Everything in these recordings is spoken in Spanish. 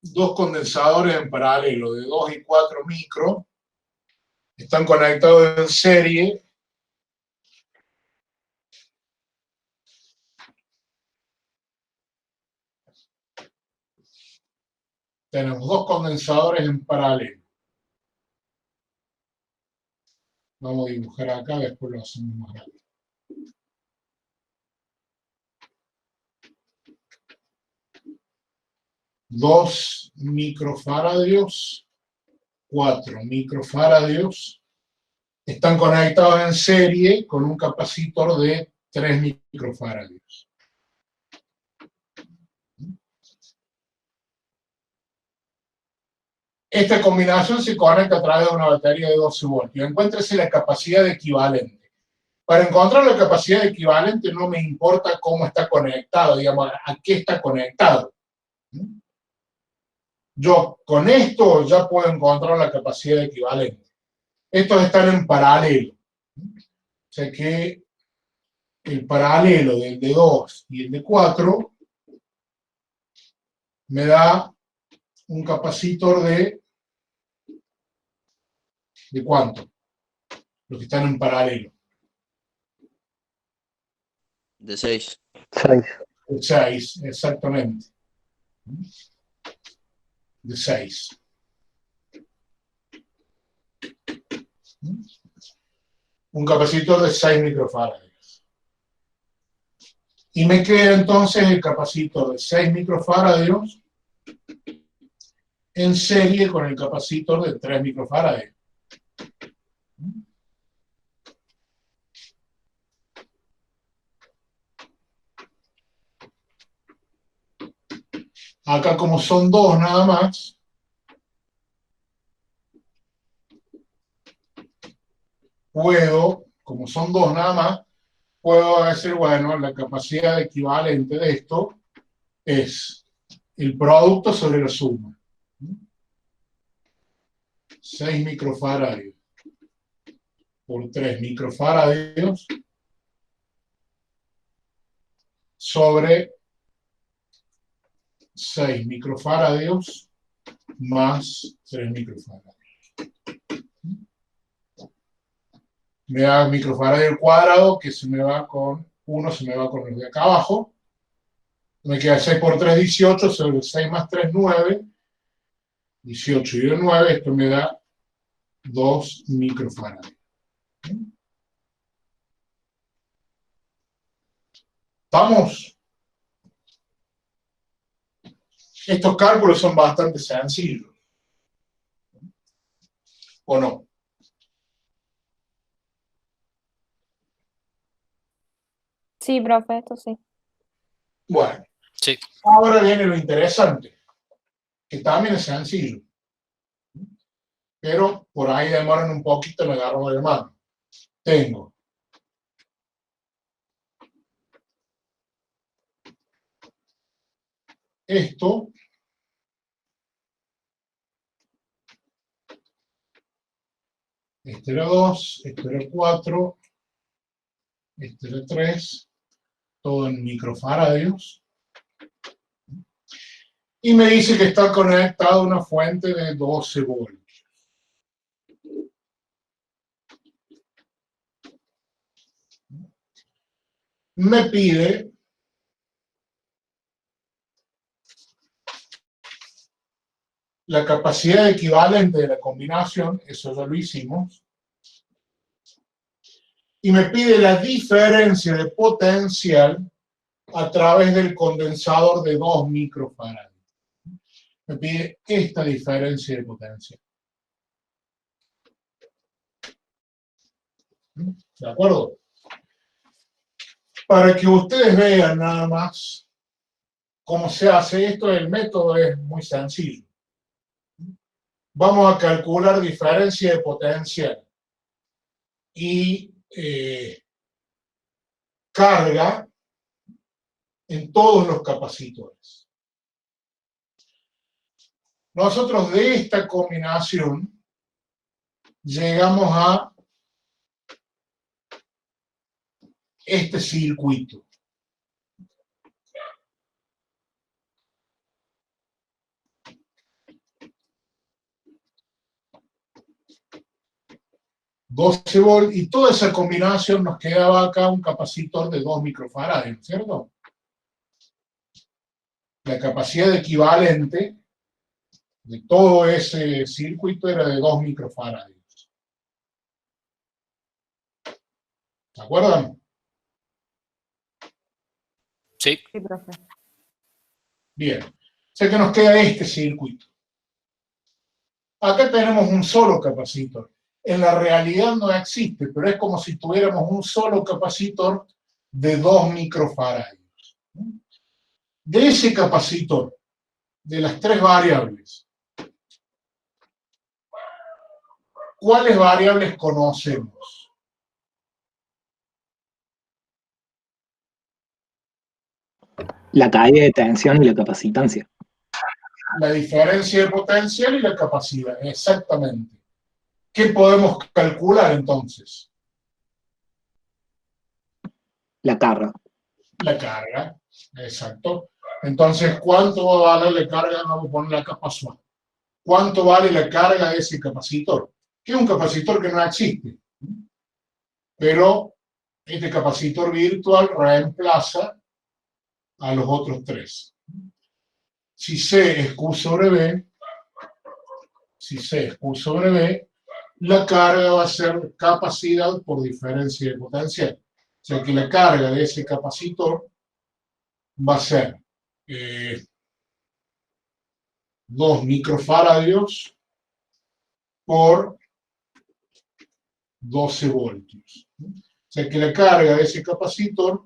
dos condensadores en paralelo de 2 y 4 micro, están conectados en serie. Tenemos dos condensadores en paralelo. Vamos a dibujar acá, después lo hacemos más grande. Dos microfaradios, 4 microfaradios, están conectados en serie con un capacitor de 3 microfaradios. Esta combinación se conecta a través de una batería de 12 voltios. Encuéntrese la capacidad equivalente. Para encontrar la capacidad equivalente no me importa cómo está conectado, digamos, a qué está conectado. Yo con esto ya puedo encontrar la capacidad equivalente. Estos están en paralelo. O sea que el paralelo del de 2 y el de 4 me da un capacitor ¿de cuánto? Los que están en paralelo. De 6. 6. De 6, exactamente. De 6. Un capacitor de 6 microfarads. Y me queda entonces el capacitor de 6 microfarads en serie con el capacitor de 3 microfarads. Acá como son dos nada más, puedo, como son dos nada más, puedo decir, bueno, la capacidad equivalente de esto es el producto sobre la suma. 6 microfarads por 3 microfarads sobre 6 microfarads más 3 microfarads. Me da microfarad al cuadrado, que se me va con 1, se me va con los de acá abajo. Me queda 6 por 3, 18, sobre 6 más 3, 9. 18 y 9, esto me da 2 microfarads. ¿Vamos? Estos cálculos son bastante sencillos. ¿O no? Sí, profe, esto sí. Bueno. Sí. Ahora viene lo interesante, que también es sencillo. Pero por ahí demoran un poquito, me agarro de mano. Tengo esto, este era 2, este era 4, este era 3, todo en microfarads. Y me dice que está conectado a una fuente de 12 voltios. Me pide la capacidad equivalente de la combinación, eso ya lo hicimos, y me pide la diferencia de potencial a través del condensador de 2 microfarads. Me pide esta diferencia de potencial. ¿De acuerdo? Para que ustedes vean nada más cómo se hace esto, el método es muy sencillo. Vamos a calcular diferencia de potencial y carga en todos los capacitores. Nosotros de esta combinación llegamos a este circuito. 12 volts, y toda esa combinación nos quedaba acá un capacitor de 2 microfarads, ¿cierto? La capacidad equivalente de todo ese circuito era de 2 microfarads. ¿Se acuerdan? Sí. Sí, profe. Bien. O sea que nos queda este circuito. Acá tenemos un solo capacitor. En la realidad no existe, pero es como si tuviéramos un solo capacitor de 2 microfarads. De ese capacitor, de las tres variables, ¿cuáles variables conocemos? La caída de tensión y la capacitancia. La diferencia de potencial y la capacidad, exactamente. ¿Qué podemos calcular entonces? La carga. La carga, exacto. Entonces, ¿cuánto va a valer la carga? Vamos a poner la capa suave. ¿Cuánto vale la carga de ese capacitor? Que es un capacitor que no existe. Pero este capacitor virtual reemplaza a los otros tres. Si C es Q sobre B, la carga va a ser capacidad por diferencia de potencial. O sea que la carga de ese capacitor va a ser 2 microfaradios por 12 voltios. O sea que la carga de ese capacitor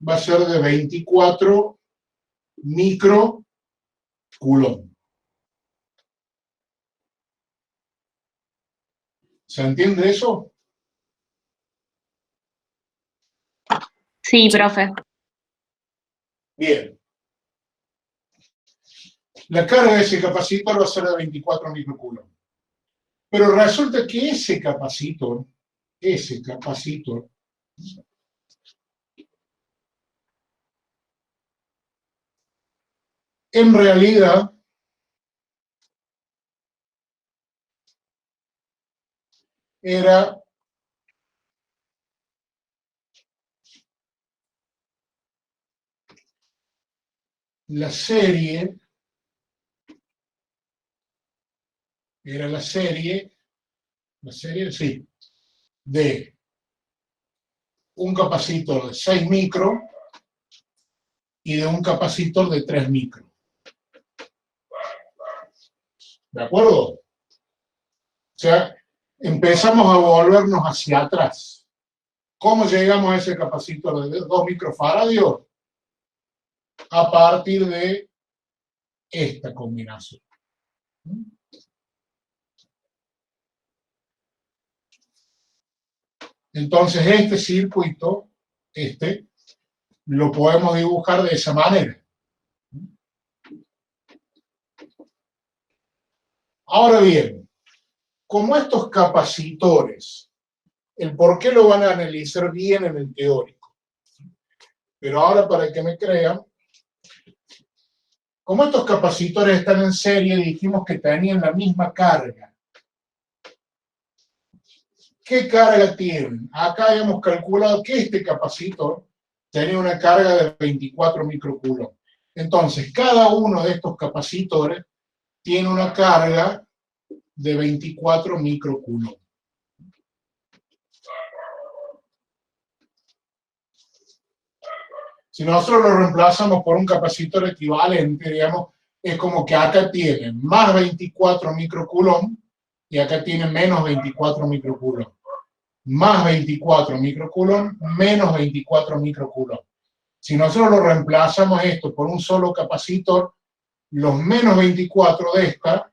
va a ser de 24 microcoulomb. ¿Se entiende eso? Sí, profe. Bien. La carga de ese capacitor va a ser de 24 microcoulomb. Pero resulta que ese capacitor, en realidad era la serie, sí, de un capacitor de 6 micro y de un capacitor de 3 micro. ¿De acuerdo? O sea, empezamos a volvernos hacia atrás. ¿Cómo llegamos a ese capacitor de 2 microfaradios? A partir de esta combinación. Entonces, este circuito, lo podemos dibujar de esa manera. Ahora bien, como estos capacitores, el por qué lo van a analizar bien en el teórico. Pero ahora, para que me crean, como estos capacitores están en serie, dijimos que tenían la misma carga. ¿Qué carga tienen? Acá habíamos calculado que este capacitor tenía una carga de 24 microcoulomb. Entonces, cada uno de estos capacitores tiene una carga de 24 microcoulomb. Si nosotros lo reemplazamos por un capacitor equivalente, digamos, es como que acá tiene más 24 microcoulomb y acá tiene menos 24 microcoulomb. Más 24 microcoulomb, menos 24 microcoulomb. Si nosotros lo reemplazamos esto por un solo capacitor, los menos 24 de esta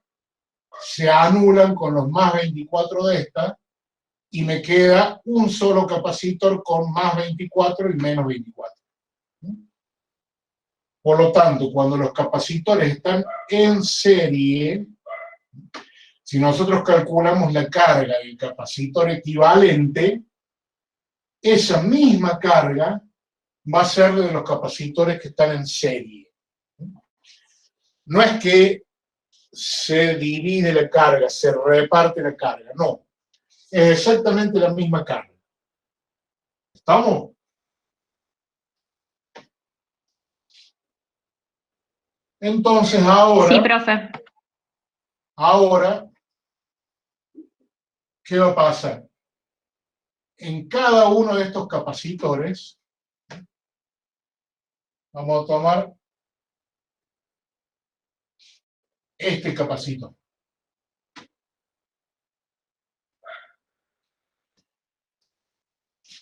se anulan con los más 24 de esta y me queda un solo capacitor con más 24 y menos 24. Por lo tanto, cuando los capacitores están en serie, si nosotros calculamos la carga del capacitor equivalente, esa misma carga va a ser de los capacitores que están en serie. No es que se divide la carga, se reparte la carga, no. es exactamente la misma carga. ¿Estamos? Entonces Sí, profe. ahora, ¿qué va a pasar? En cada uno de estos capacitores, vamos a tomar este capacitor.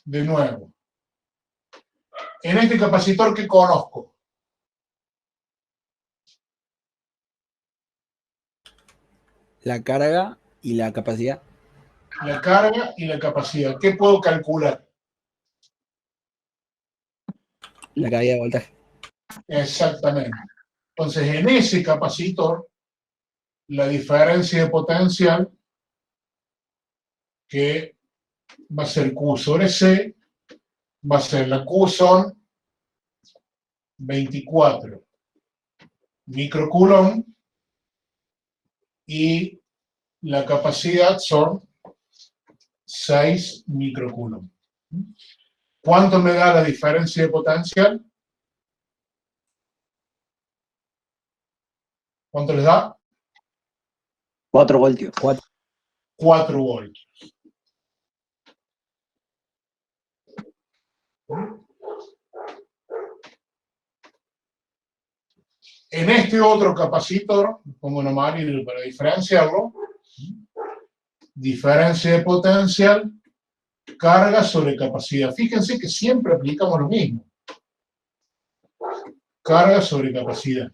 De nuevo, en este capacitor que conozco, La carga y la capacidad. la carga y la capacidad, ¿qué puedo calcular? La caída de voltaje. Exactamente. Entonces, en ese capacitor, la diferencia de potencial, que va a ser Q sobre C, va a ser la Q son 24 microcoulomb y la capacidad son 6 microcoulomb. ¿Cuánto me da la diferencia de potencial? ¿Cuánto les da? 4 voltios. 4 voltios. En este otro capacitor, pongo un amarillo para diferenciarlo, diferencia de potencial, carga sobre capacidad. Fíjense que siempre aplicamos lo mismo. Carga sobre capacidad.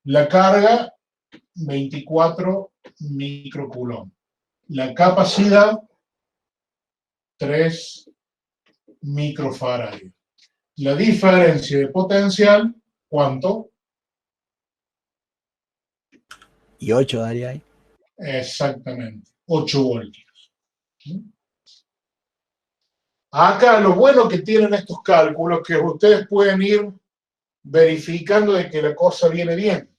La carga, 24 microcoulomb. La capacidad, 3 microfarads. La diferencia de potencial, ¿cuánto? Y 8 daría ahí. Exactamente, 8 voltios. Acá lo bueno que tienen estos cálculos es que ustedes pueden ir verificando de que la cosa viene bien.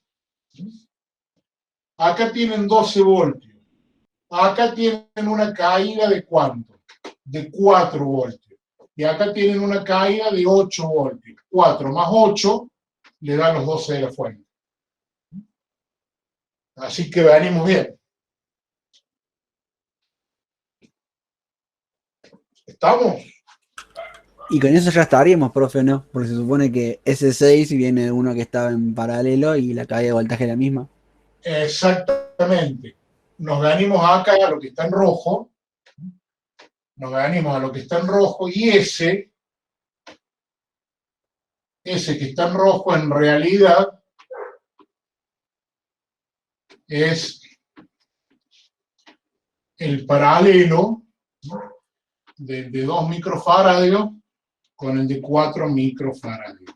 Acá tienen 12 voltios. Acá tienen una caída de ¿cuánto? De 4 voltios. Y acá tienen una caída de 8 voltios. 4 más 8 le dan los 12 de la fuente. Así que venimos bien. ¿Estamos? Y con eso ya estaríamos, profe, ¿no? Porque se supone que ese 6 viene de uno que estaba en paralelo y la caída de voltaje es la misma. Exactamente. Nos venimos acá a lo que está en rojo. Nos venimos a lo que está en rojo y ese que está en rojo en realidad es el paralelo de 2 microfaradios con el de 4 microfaradios.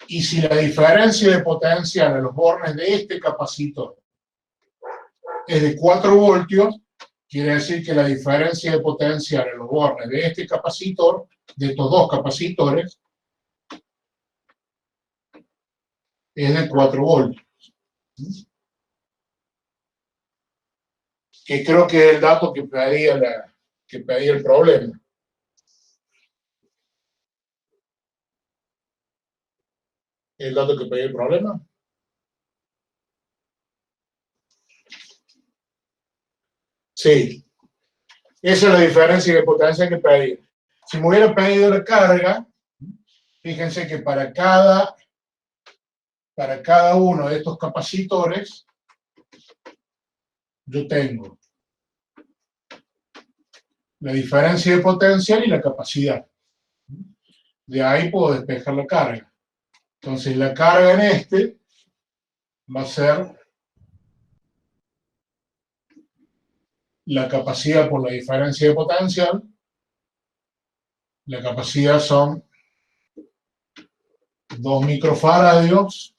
Y si la diferencia de potencial a los bornes de este capacitor es de 4 voltios, quiere decir que la diferencia de potencial a los bornes de este capacitor, de estos dos capacitores, es de 4 voltios. Que creo que es el dato que pedía el problema. ¿El dato que pedía el problema? Sí. Esa es la diferencia de potencia que pedí. Si me hubiera pedido la carga, fíjense que para cada uno de estos capacitores, yo tengo la diferencia de potencial y la capacidad. De ahí puedo despejar la carga. Entonces la carga en este va a ser la capacidad por la diferencia de potencial. La capacidad son 2 microfaradios.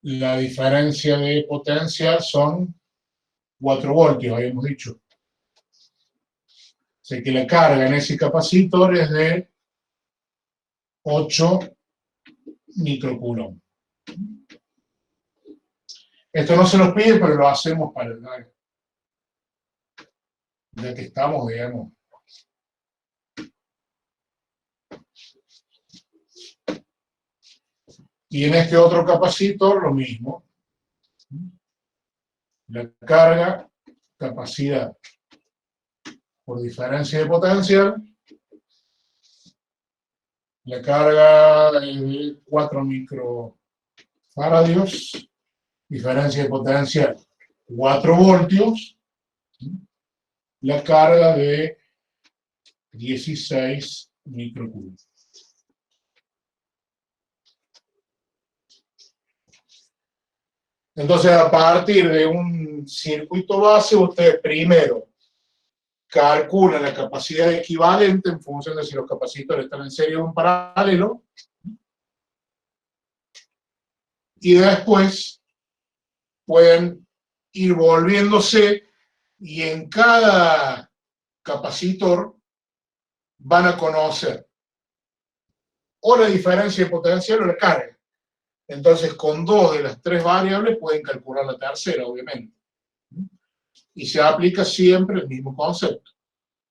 La diferencia de potencial son 4 voltios, habíamos dicho. O sea que la carga en ese capacitor es de 8 microcoulomb. Esto no se nos pide, pero lo hacemos para ya que estamos, digamos. Y en este otro capacitor lo mismo. La carga, capacidad por diferencia de potencial. La carga de 4 microfaradios, diferencia de potencial 4 voltios, la carga de 16 microcubios. Entonces, a partir de un circuito base, usted primero calcula la capacidad equivalente en función de si los capacitores están en serie o en paralelo, y después pueden ir volviéndose, y en cada capacitor van a conocer o la diferencia de potencial o la carga. Entonces, con 2 de las 3 variables pueden calcular la tercera, obviamente. Y se aplica siempre el mismo concepto.